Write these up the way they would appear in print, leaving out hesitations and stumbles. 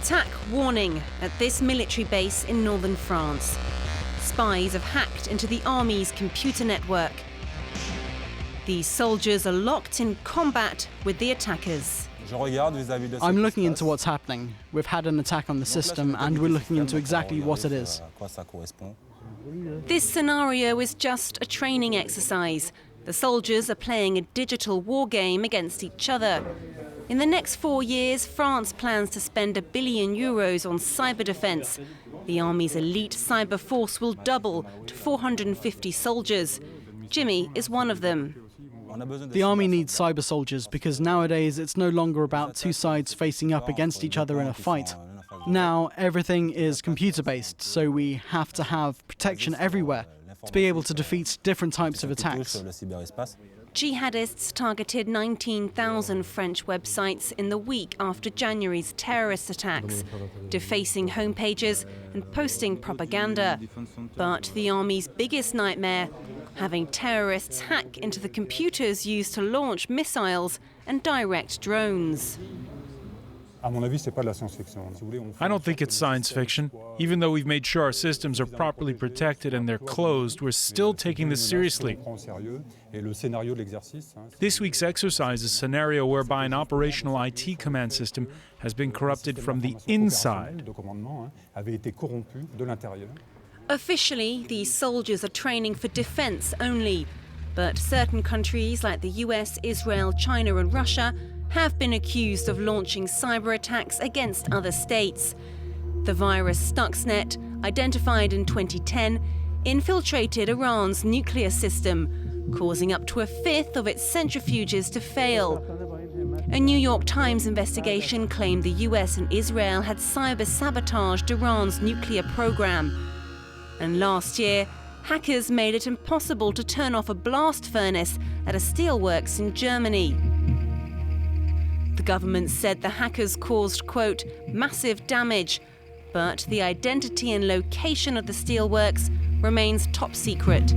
Attack warning at this military base in northern France. Spies have hacked into the army's computer network. These soldiers are locked in combat with the attackers. I'm looking into what's happening. We've had an attack on the system and we're looking into exactly what it is. This scenario is just a training exercise. The soldiers are playing a digital war game against each other. In the next 4 years, France plans to spend €1 billion on cyber defence. The army's elite cyber force will double to 450 soldiers. Jimmy is one of them. The army needs cyber soldiers because nowadays it's no longer about two sides facing up against each other in a fight. Now everything is computer-based, so we have to have protection everywhere to be able to defeat different types of attacks. Jihadists targeted 19,000 French websites in the week after January's terrorist attacks, defacing homepages and posting propaganda. But the army's biggest nightmare, having terrorists hack into the computers used to launch missiles and direct drones. I don't think it's science fiction. Even though we've made sure our systems are properly protected and they're closed, we're still taking this seriously. This week's exercise is a scenario whereby an operational IT command system has been corrupted from the inside. Officially, these soldiers are training for defense only. But certain countries like the US, Israel, China and Russia have been accused of launching cyber attacks against other states. The virus Stuxnet, identified in 2010, infiltrated Iran's nuclear system, causing up to 1/5 of its centrifuges to fail. A New York Times investigation claimed the US and Israel had cyber-sabotaged Iran's nuclear program. And last year, hackers made it impossible to turn off a blast furnace at a steelworks in Germany. The government said the hackers caused, quote, massive damage, but the identity and location of the steelworks remains top secret.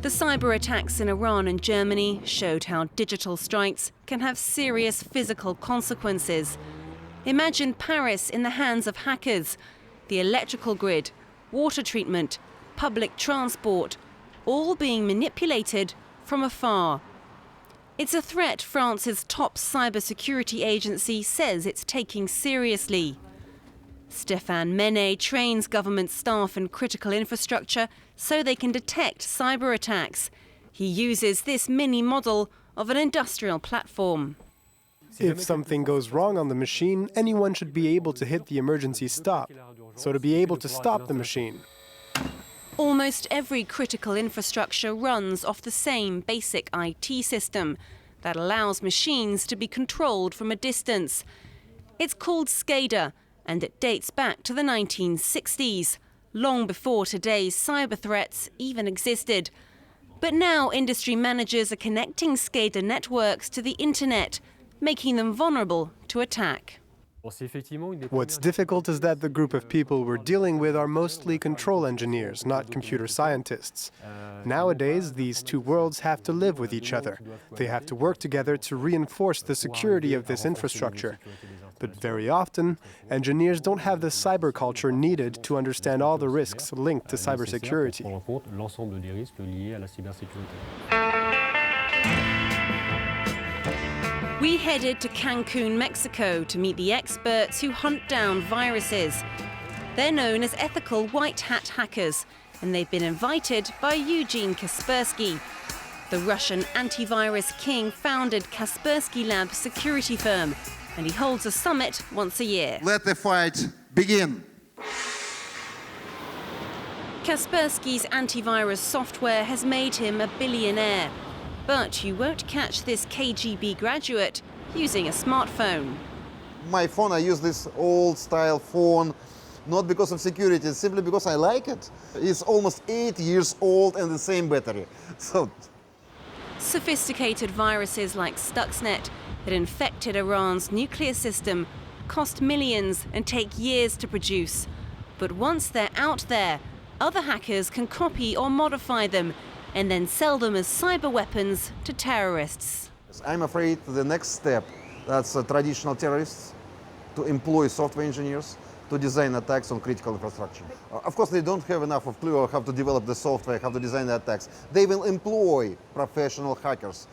The cyber attacks in Iran and Germany showed how digital strikes can have serious physical consequences. Imagine Paris in the hands of hackers, the electrical grid, water treatment, public transport, all being manipulated from afar. It's a threat France's top cybersecurity agency says it's taking seriously. Stéphane Menet trains government staff in critical infrastructure so they can detect cyber attacks. He uses this mini model of an industrial platform. If something goes wrong on the machine, anyone should be able to hit the emergency stop. So to be able to stop the machine. Almost every critical infrastructure runs off the same basic IT system that allows machines to be controlled from a distance. It's called SCADA, and it dates back to the 1960s, long before today's cyber threats even existed. But now industry managers are connecting SCADA networks to the internet, making them vulnerable to attack. What's difficult is that the group of people we're dealing with are mostly control engineers, not computer scientists. Nowadays, these two worlds have to live with each other. They have to work together to reinforce the security of this infrastructure. But very often, engineers don't have the cyber culture needed to understand all the risks linked to cybersecurity. We headed to Cancun, Mexico to meet the experts who hunt down viruses. They're known as ethical white hat hackers, and they've been invited by Eugene Kaspersky. The Russian antivirus king founded Kaspersky Lab security firm, and he holds a summit once a year. Let the fight begin. Kaspersky's antivirus software has made him a billionaire. But you won't catch this KGB graduate using a smartphone. My phone, I use this old-style phone, not because of security, simply because I like it. It's almost 8 years old and the same battery. Sophisticated viruses like Stuxnet that infected Iran's nuclear system cost millions and take years to produce. But once they're out there, other hackers can copy or modify them and then sell them as cyber weapons to terrorists. I'm afraid the next step, that's traditional terrorists, to employ software engineers to design attacks on critical infrastructure. Of course, they don't have enough of clue how to develop the software, how to design the attacks. They will employ professional hackers,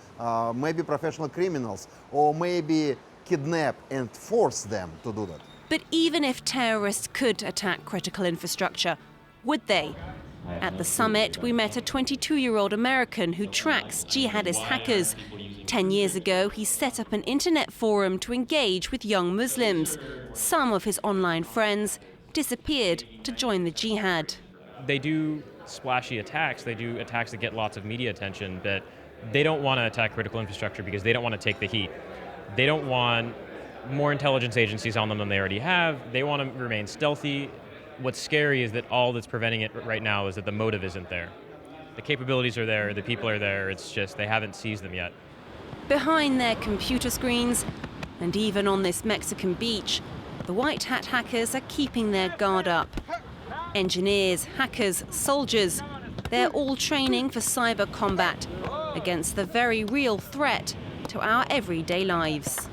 maybe professional criminals, or maybe kidnap and force them to do that. But even if terrorists could attack critical infrastructure, would they? At the summit, we met a 22-year-old American who tracks jihadist hackers. 10 years ago, he set up an internet forum to engage with young Muslims. Some of his online friends disappeared to join the jihad. They do splashy attacks. They do attacks that get lots of media attention, but they don't want to attack critical infrastructure because they don't want to take the heat. They don't want more intelligence agencies on them than they already have. They want to remain stealthy. What's scary is that all that's preventing it right now is that the motive isn't there. The capabilities are there, the people are there, it's just they haven't seized them yet. Behind their computer screens, and even on this Mexican beach, the white hat hackers are keeping their guard up. Engineers, hackers, soldiers, they're all training for cyber combat against the very real threat to our everyday lives.